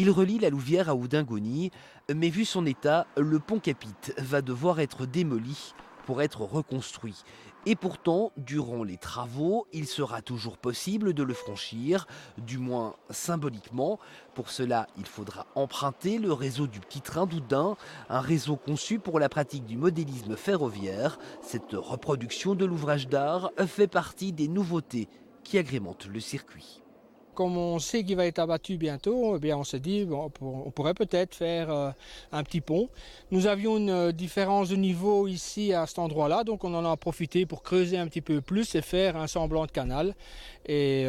Il relie la Louvière à Houdingony, mais vu son état, le pont Capite va devoir être démoli pour être reconstruit. Et pourtant, durant les travaux, il sera toujours possible de le franchir, du moins symboliquement. Pour cela, il faudra emprunter le réseau du petit train d'Houdin, un réseau conçu pour la pratique du modélisme ferroviaire. Cette reproduction de l'ouvrage d'art fait partie des nouveautés qui agrémentent le circuit. Comme on sait qu'il va être abattu bientôt, eh bien on se dit bon, on pourrait peut-être faire un petit pont. Nous avions une différence de niveau ici à cet endroit-là, donc on en a profité pour creuser un petit peu plus et faire un semblant de canal. Et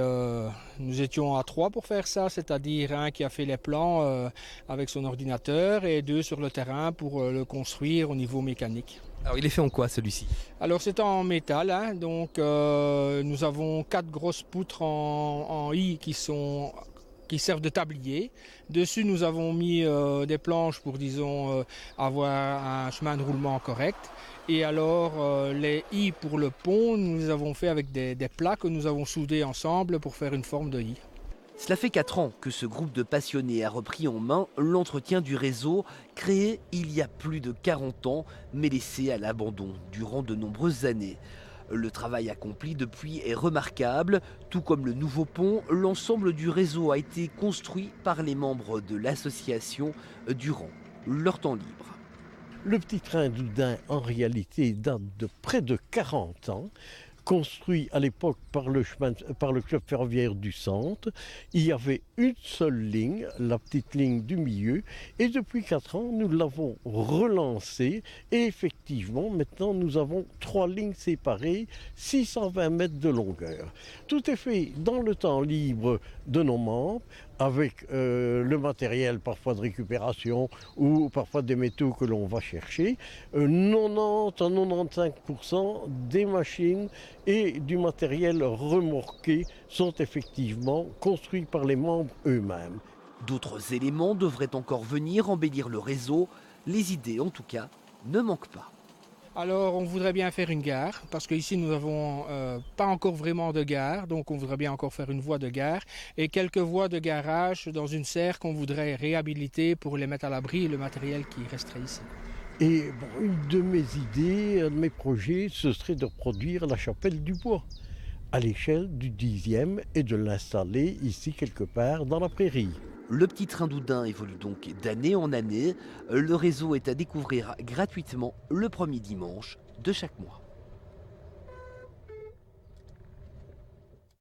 nous étions à 3 pour faire ça, c'est-à-dire un qui a fait les plans avec son ordinateur et 2 sur le terrain pour le construire au niveau mécanique. Alors il est fait en quoi celui-ci? Alors c'est en métal, hein, donc nous avons 4 grosses poutres en I qui servent de tablier. Dessus nous avons mis des planches pour disons avoir un chemin de roulement correct. Et alors les I pour le pont, nous les avons fait avec des plaques que nous avons soudées ensemble pour faire une forme de I. Cela fait 4 ans que ce groupe de passionnés a repris en main l'entretien du réseau, créé il y a plus de 40 ans, mais laissé à l'abandon durant de nombreuses années. Le travail accompli depuis est remarquable, tout comme le nouveau pont, l'ensemble du réseau a été construit par les membres de l'association durant leur temps libre. Le petit train d'Houdin, en réalité, date de près de 40 ans. Construit à l'époque par le club ferroviaire du centre. Il y avait une seule ligne, la petite ligne du milieu, et depuis 4 ans, nous l'avons relancé, et effectivement, maintenant, nous avons 3 lignes séparées, 620 mètres de longueur. Tout est fait dans le temps libre de nos membres, avec le matériel parfois de récupération ou parfois des métaux que l'on va chercher. 90 à 95% des machines et du matériel remorqué sont effectivement construits par les membres eux-mêmes. D'autres éléments devraient encore venir embellir le réseau. Les idées, en tout cas, ne manquent pas. Alors on voudrait bien faire une gare, parce qu'ici nous n'avons pas encore vraiment de gare, donc on voudrait bien encore faire une voie de gare, et quelques voies de garage dans une serre qu'on voudrait réhabiliter pour les mettre à l'abri, le matériel qui resterait ici. Et bon, une de mes idées, un de mes projets, ce serait de reproduire la chapelle du bois à l'échelle du 10e et de l'installer ici quelque part dans la prairie. Le petit train d'Houdin évolue donc d'année en année. Le réseau est à découvrir gratuitement le premier dimanche de chaque mois.